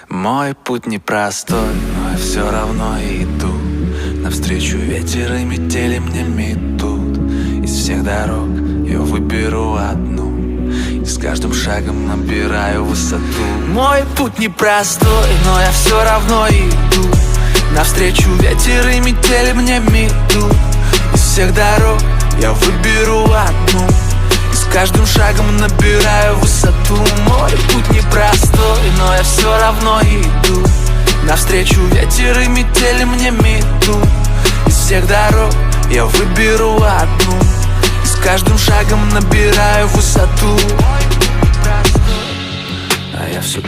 Мой путь непростой, но я все равно иду. Навстречу ветер и метели мне метут. Из всех дорог я выберу одну, и с каждым шагом набираю высоту. Мой путь непростой, но я все равно иду. Навстречу ветер и метели мне метут. Из всех дорог я выберу одну, и с каждым шагом набираю высоту. Мой путь непростой, но я все равно иду. Навстречу ветер и метели мне метут. Из всех дорог я выберу одну, и с каждым шагом набираю высоту. А я все